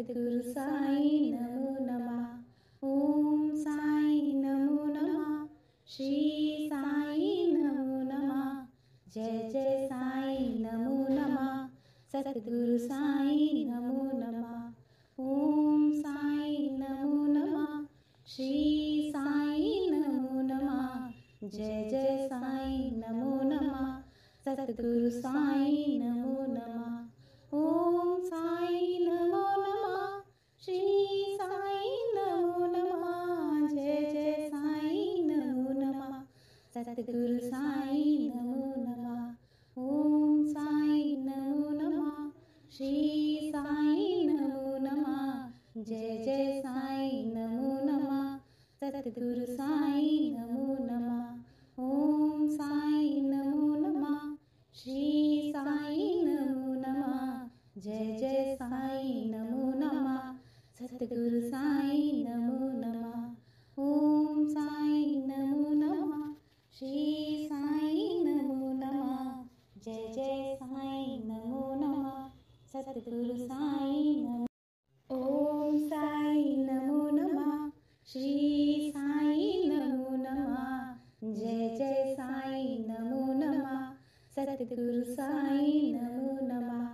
सद्गुरु साई नमो नमः। ओम साई नमो नमः। श्री साई नमो नमः। जय जय साई नमो नमः। सद्गुरु साई नमो नमः। ओम साई नमो नमः। श्री साई नमो नमः। जय जय साई नमो नमः। सद्गुरु साई नमो नमः। ओम साई नमो नमः। श्री साई नमो नमः। जय जय साई नमो नमः। सद्गुरु साई नमो नमः। ओम साई नमो नमः। श्री साई नमो नमः। जय जय साई नमो नमः। सद्गुरु साई नमो नमः। ओम साई नमो नमः। श्री साई नमो नमः। जय जय साई नमो नमः। सद्गुरु साई नमो नमः। ओम साई नमो नमः। श्री साई नमो नमः। जय जय साई नमो नमः। सद्गुरु साई नमो। ओम साई नमो नमः। श्री साई नमो नमः। जय जय साई नमो नमः। सद्गुरु साई नमो नमः।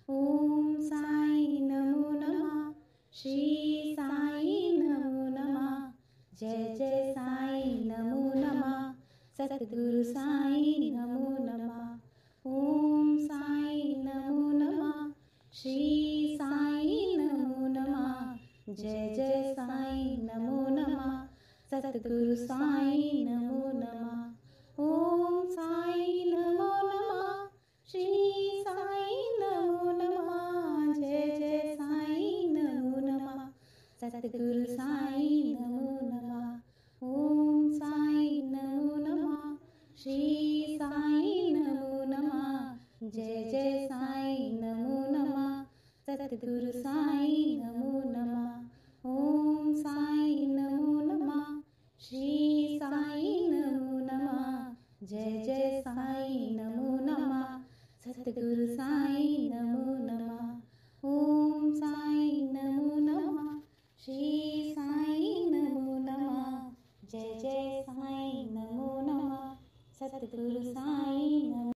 ओम साई नमो नमः। श्री साई नमो नमः। जय जय साई नमो नमः। सद्गुरु साई नमो नमः। ओम साई नमो नमः। श्री साई नमो नमः। जय जय साई नमो नमः। सद्गुरु साई नमो नमः। ओम साई नमो नमः। श्री साई नमो नमः। जय जय साई नमो नमः। सद्गुरु साई नमो नमः। ओम साई नमो नमः। श्री साई नमो नमः। जय जय साई नमो नमः। सद्गुरु साई नमो नमः। ओम साई नमो नमः। श्री साई नमो नमः। जय जय साई नमो नमः। सद्गुरु साई नमो नमः। ओम साई नमो नमः। श्री साई नमो नमः। जय जय साई नमो नमः। सद्गुरु साई नमो।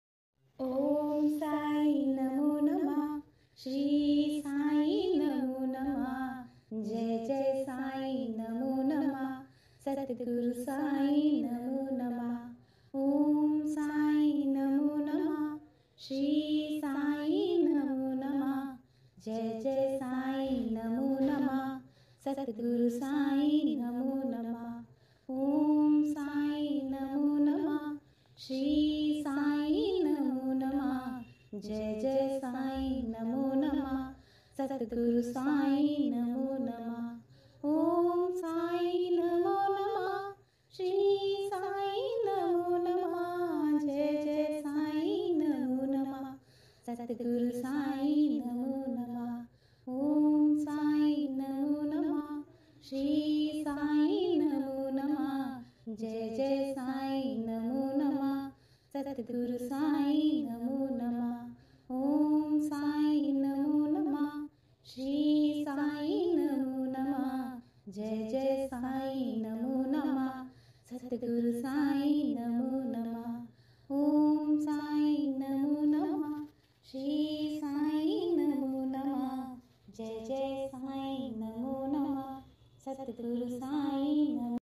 ओम साई नमो नमः। श्री साई नमो नमः। जय जय साई नमो नमः। सद्गुरु साई नमो नमः। ओम साई नमो नमः। श्री साई नमो नमः। जय जय साई नमो नमः। सद्गुरु साई नमो नमः। ओम साई नमो नमः। श्री साई नमो नमः। जय जय साई नमो नमः। सद्गुरु साई नमो नमः। ओम साई नमो नमः। श्री साई नमो नमः। जय जय साई नमो नमः। सद्गुरु साई नमो नमः। ओम साई नमो नमः। श्री साई नमो नमः। जय जय साई नमो नमः। सद्गुरु साई नमो नमः। ओम साई नमो नमः। श्री साई नमो नमः। जय जय साई नमो नमः। सद्गुरु साई नमो नमः। ओम साई नमो नमः। श्री साई नमो नमः। जय जय साई नमो नमः। सद्गुरु साई नमो।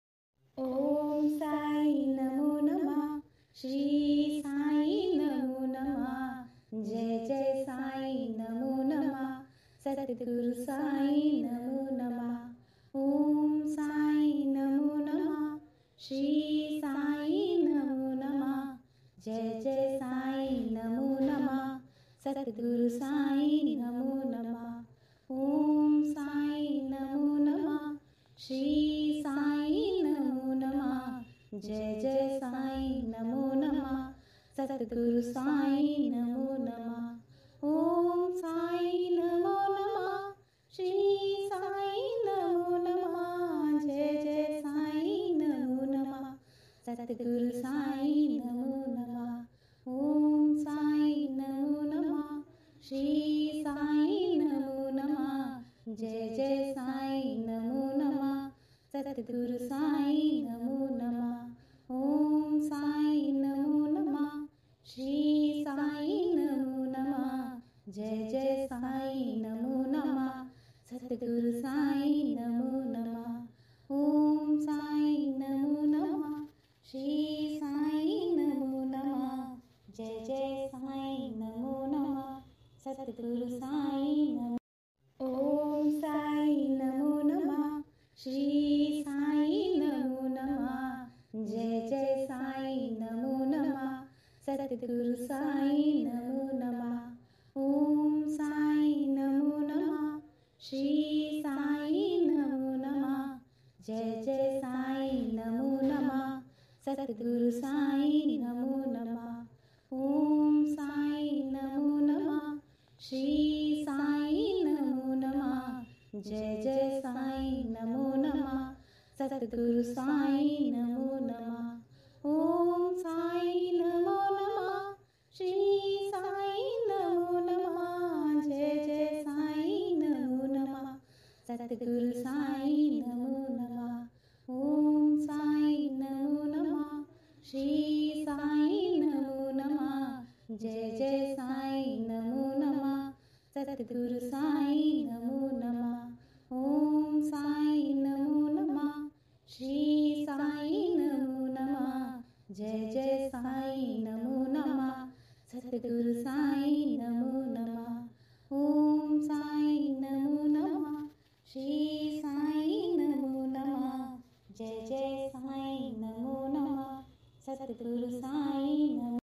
ओम साई नमो नमः। श्री साई नमो नमः। जय जय साई नमो नमः। सद्गुरु साई नमो नमः। ओम साई नमो नमः। श्री साई नमो नमः। जय जय साई नमो नमः। सद्गुरु साई नमो नमः। ओम साई नमो नमः। श्री साई नमो नमः। जय जय साई नमो नमः। सद्गुरु साई नमो नमः। ओम साई नमो नमः। श्री साई नमो नमः। जय जय साई नमो नमः। सद्गुरु साई नमो नमः। ओम साई नमो नमः। श्री साई नमो नमः। जय जय साईं नमो नमः। सतगुरु साईं नमो नमः। ओम साईं नमो नमः। श्री साईं नमो नमः। जय जय साईं नमो नमः। सतगुरु साईं नमो नमः। ओम साईं नमो नमः। श्री साईं नमो नमः। जय जय साईं नमो नमः। सतगुरु साईं नमो। ओम साईं नमो नमः। श्री साईं नमो नमः। जय जय साईं नमो नमः। सतगुरु साईं नमो नमः। ओम साईं नमो नमः। श्री साईं नमो नमः। जय जय साईं नमो नमः। सतगुरु साईं नमो नमः। ओम साईं नमो नमः। श्री साईं नमो नमः। जय जय साईं नमो नमः। सतगुरु साईं नमो नमः। ओम साईं नमो नमः। श्री साईं नमो नमः। जय जय साईं नमो नमः। सतगुरु साईं नमो नमः। ओम साईं नमो नमः। श्री साईं नमो नमः। जय जय साईं नमो नमः। सतगुरु साईं नमो नमः। ओम साईं नमो नमः। श्री साईं नमो नमः। जय जय साईं नमो नमः। सतगुरु साईं नमो नमः। ओम साईं नमो नमः। श्री साईं नमो नमः। जय जय साईं नमो नमः। सतगुरु साईं नमो।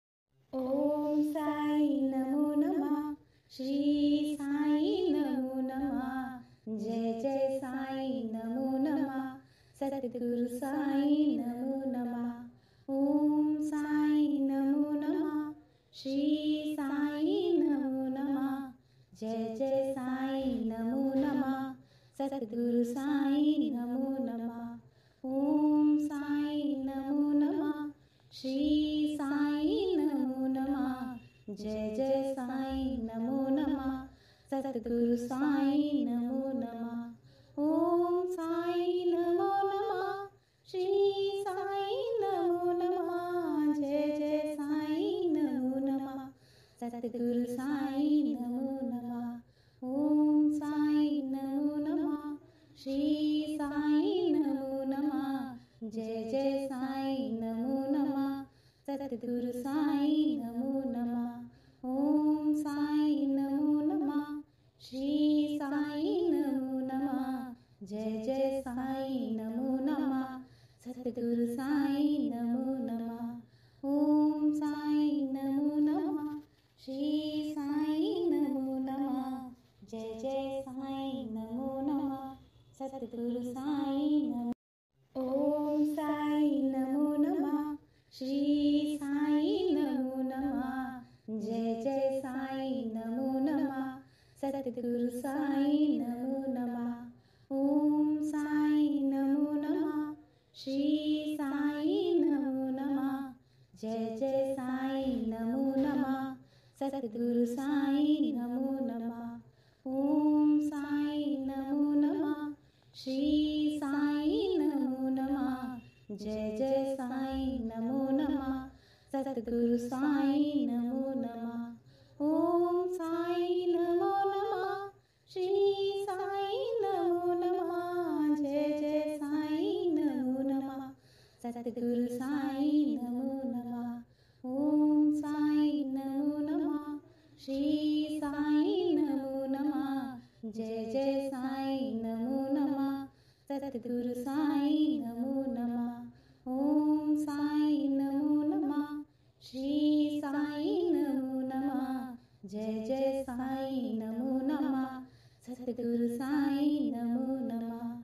ओम साईं नमो नमः। श्री साईं नमो नमः। जय जय साईं नमो नमः। सतगुरु साईं नमो नमः। ओम साईं नमो नमः। श्री साईं नमो नमः। जय जय साईं नमो नमः। सतगुरु साईं नमो नमः। ओम साईं नमो नमः। श्री साईं नमो नमः। जय जय साईं नमो नमः। सतगुरु साईं नमो नमः। ओम साईं नमो नमः। श्री साईं नमो नमः। जय जय साईं नमो नमः। सतगुरु साईं नमो नमः। ओम साईं नमो नमः। श्री साईं नमो नमः। जय जय साईं नमो नमः। सतगुरु साईं नमो नमः। ओम साईं नमो नमः। श्री साईं नमो नमः। जय जय साईं नमो नमः। सतगुरु साईं नमो नमः। ओम साईं नमो नमः। श्री साईं नमो नमः। जय जय साईं नमो नमः। सतगुरु साईं नमो। ओम साईं नमो नमः। श्री साईं नमो नमः। जय जय साईं नमो नमः। सतगुरु साईं नमो नमः। ओम साईं नमो नमः। श्री साईं नमो नमः। जय जय साईं नमो नमः। सतगुरु साईं नमो नमः। ओम साईं नमो नमः। श्री साईं नमो नमः। जय जय साईं नमो नमः। सतगुरु साईं नमो नमः। ओम साईं नमो नमः। श्री साईं नमो नमः। जय जय साईं नमो नमः। सतगुरु साईं नमो नमः। ओम साईं नमो नमः। श्री साईं नमो नमः। जय जय साईं नमो नमः। सतगुरु साईं नमो नमः। ओम साईं नमो नमः। श्री साईं नमो नमः। जय जय साईं नमो नमः। सतगुरु साईं नमो नमः।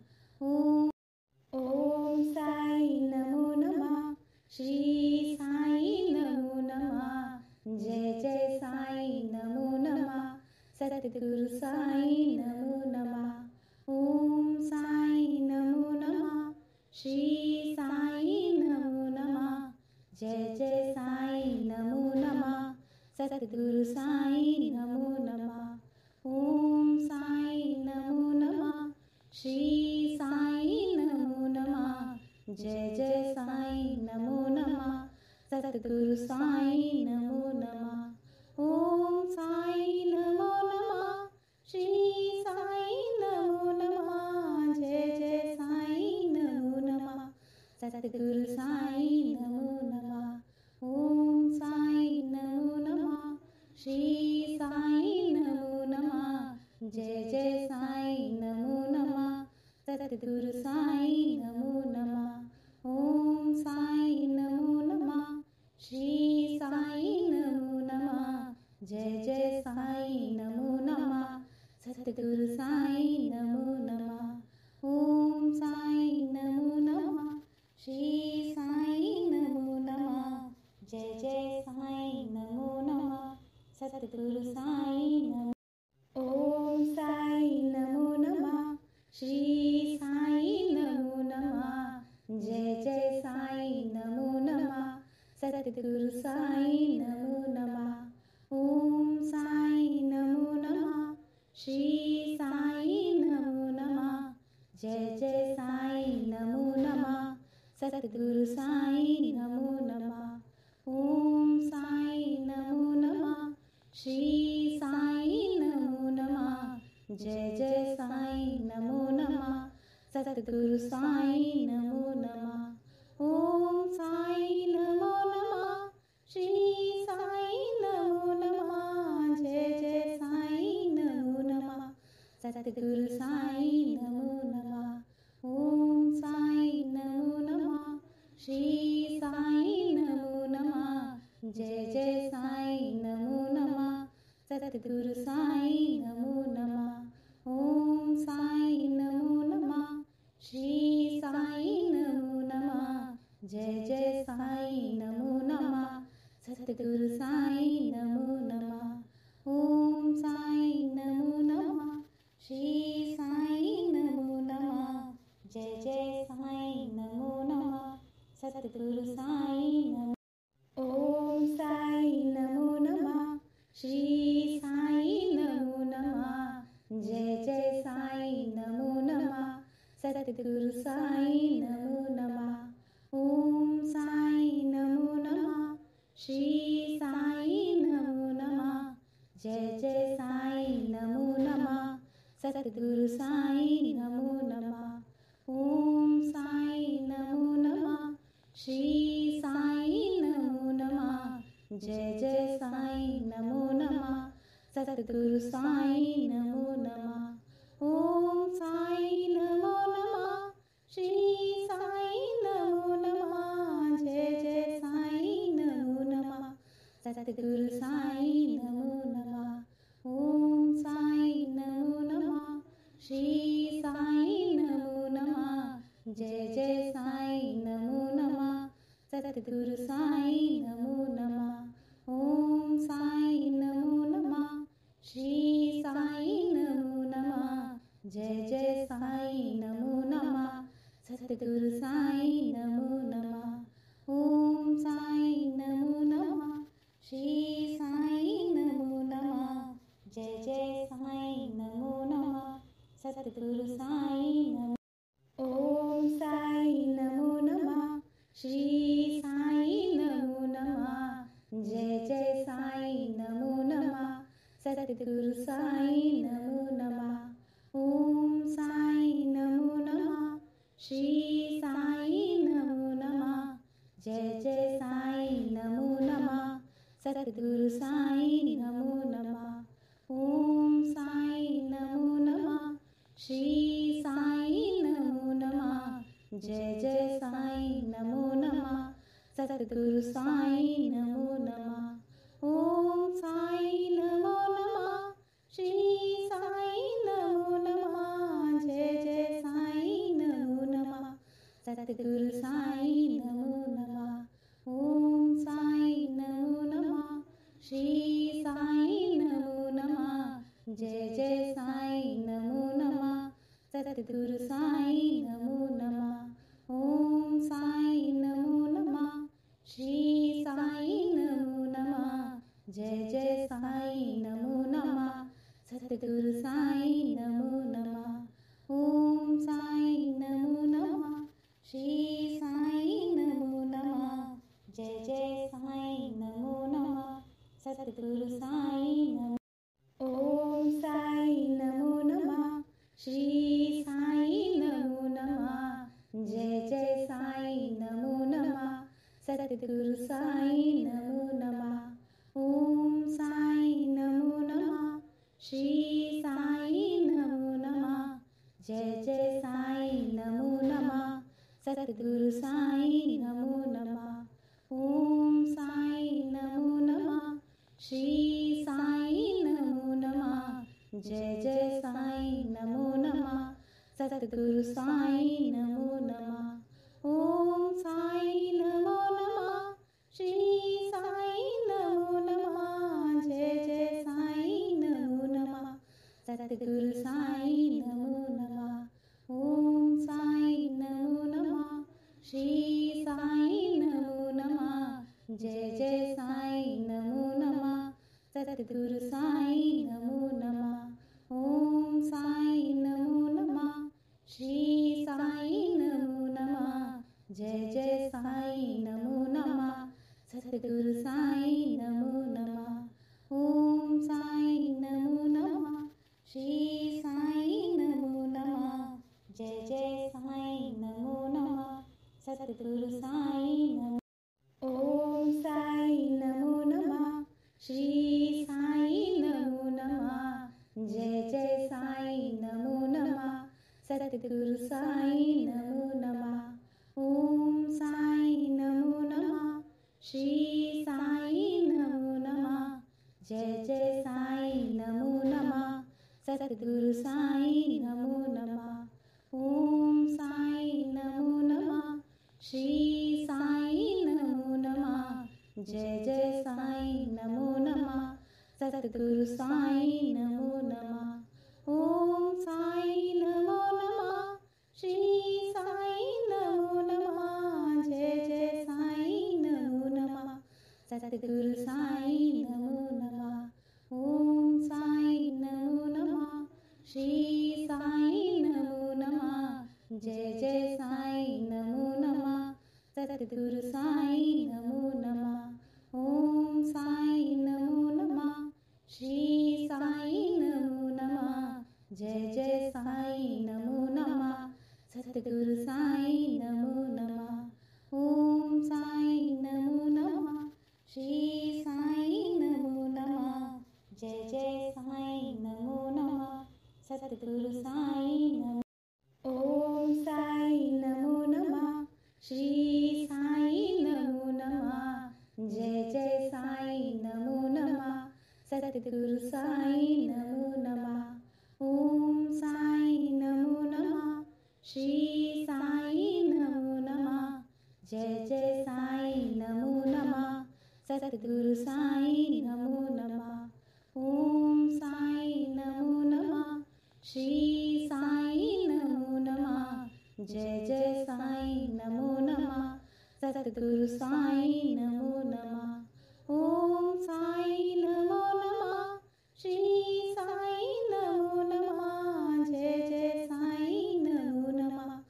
ओम साईं नमो नमः। श्री साईं नमो नमः। जय जय साईं नमो नमः। सतगुरु साईं नमो नमः। ओम साईं नमो नमः। श्री साईं नमो नमः। जय जय साईं नमो नमः। सतगुरु साईं नमो नमः। ओम साईं नमो नमः। जय जय साईं नमो नमः सतगुरु साईं नमो नमः ओम साईं नमो नमः श्री साईं नमो नमः जय जय साईं नमो नमः सतगुरु साईं नमो नमः ओम साईं नमो नमः श्री साईं नमो नमः जय जय साईं नमो नमः सतगुरु साईं नमो नमः ओम साईं नमो नमः श्री साईं नमो नमः जय जय साईं नमो नमः सतगुरु साईं नमो नमः ओम साईं नमो नमः श्री साईं नमो नमः जय जय साईं नमो नमः सतगुरु साईं नमो ओम साईं नमो नमः श्री साईं नमो नमः जय जय साईं नमो नमः सतगुरु साईं नमो नमः ओम साईं नमो नमः श्री साईं नमो नमः जय जय साईं नमो नमः सतगुरु साईं नमो नमः ओम साईं नमो नमः श्री साईं नमो नमः जय जय साईं नमो नमः सतगुरु साईं नमो नमः ओम साईं नमो नमः श्री साईं नमो नमः जय जय साईं नमो नमः सतगुरु साईं नमो नमः ओम साईं नमो नमः श्री साईं नमो नमः जय जय साईं नमो नमः सतगुरु साईं नमो नमः ओम साईं नमो नमः श्री साईं नमो नमः जय जय साईं नमो नमः सतगुरु साईं नमो नमः ओम साईं नमो नमः श्री साईं नमो नमः जय जय साईं नमो नमः सतगुरु साईं नमो ओम साईं नमो नमः श्री साईं नमो नमः जय जय साईं नमो नमः सतगुरु साईं नमो नमः ओम साईं नमो नमः श्री साईं नमो नमः जय जय साईं नमो नमः सतगुरु साईं नमो नमः ओम साईं नमो नमः श्री साईं नमो नमः जय जय साईं नमो नमः सतगुरु साईं नमो नमः ओम साईं नमो नमः श्री साईं नमो नमः जय जय साईं नमो नमः सतगुरु साईं नमो नमः ओम साईं नमो नमः श्री साईं नमो नमः जय जय साईं नमो नमः सतगुरु साईं नमो नमः ओम साईं नमो नमः श्री साईं नमो नमः जय जय साईं नमो नमः सतगुरु साईं नमो नमः ओम साईं नमो नमः श्री साईं नमो नमः जय जय साईं नमो नमः सतगुरु साईं नमो ओम साईं नमो नमः श्री साईं नमो नमः जय जय साईं नमो नमः सतगुरु साईं नमो नमः ओम साईं नमो नमः श्री साईं नमो नमः जय जय साईं नमो नमः सतगुरु साईं नमो नमः ओम साईं नमो नमः श्री साईं नमो नमः जय जय साईं नमो नमः सतगुरु साईं नमो नमः ओम साईं नमो नमः श्री साईं नमो नमः जय जय साईं नमो नमः सतगुरु साईं नमो नमः ओम साईं नमो नमः श्री साईं नमो नमः जय जय साईं नमो नमः सतगुरु साईं नमो नमः ओम साईं नमो नमः श्री साईं सतगुरु साई नमो नमः। ओम साई नमो नमः। श्री साई नमो नमः। जय जय साई नमो नमः। सतगुरु साई नमो नमः। ओम साई नमो नमः। श्री साई नमो नमः। जय जय साई नमो नमः। सतगुरु साई नमो नमः। ओम साई नमो नमः। श्री साई नमो नमः। जय जय साई नमो नमः। सतगुरु साई नमो नमः। ओम साई नमो नमः। श्री साई नमो नमः। जय जय साई नमो नमः। सतगुरु साई नमो नमः। ओम साई नमो नमः। श्री साई नमो नमः। जय जय साई नमो नमः। सतगुरु साई नमो नमः। ओम साई नमो नमः। श्री साई नमो नमः। जय जय साई नमो नमः। सतगुरु साई नमो। ओम साई नमो नमः। श्री साई नमो नमः। जय जय साई नमो नमः। सतगुरु साई नमो नमः। ओम साई नमो नमः। श्री साई नमो नमः। जय जय साई नमो नमः। सतगुरु साई नमो नमः। ओम साई नमो नमः। श्री साई नमो नमः। जय जय साई नमो नमः। सतगुरु साई नमो नमः। ओम साई नमो नमः। श्री साई नमो नमः। जय जय साई नमो नमः। सतगुरु साई नमो नमः। ओम साई नमो नमः। श्री साई नमो नमः। जय जय साई नमो नमः। सतगुरु साई नमो नमः। ओम साई नमो नमः। श्री साई नमो नमः। जय जय साई नमो नमः। सतगुरु साई नमो नमः। ओम साई नमो नमः। श्री साई नमो नमः। जय जय साई नमो नमः। सतगुरु साई नमो। ओम साई नमो नमः। श्री साई नमो नमः। जय जय साई नमो नमः। सतगुरु साई नमो नमः। ओम साई नमो नमः। श्री साई नमो नमः। जय जय साई नमो नमः। सतगुरु साई नमो नमः। ओम साई नमो नमः। श्री साई नमो नमः। जय जय साई नमो नमः। सतगुरु साई नमो नमः। ओम साई नमो नमः। श्री साई नमो नमः। जय जय साई नमो नमः।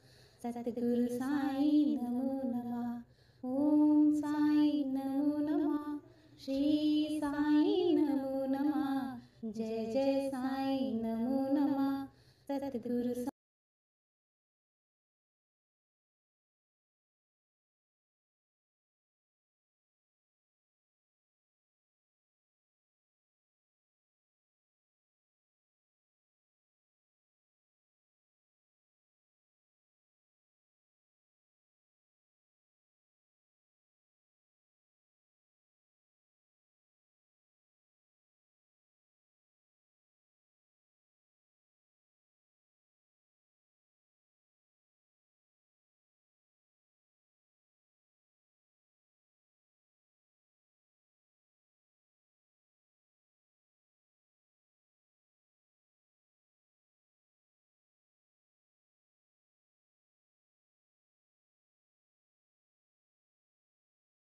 सतगुरु साई नमो नमः। ओम साई नमो नमः। श्री साई नमो नमः। जय जय साई नमो नमः। सतगुरु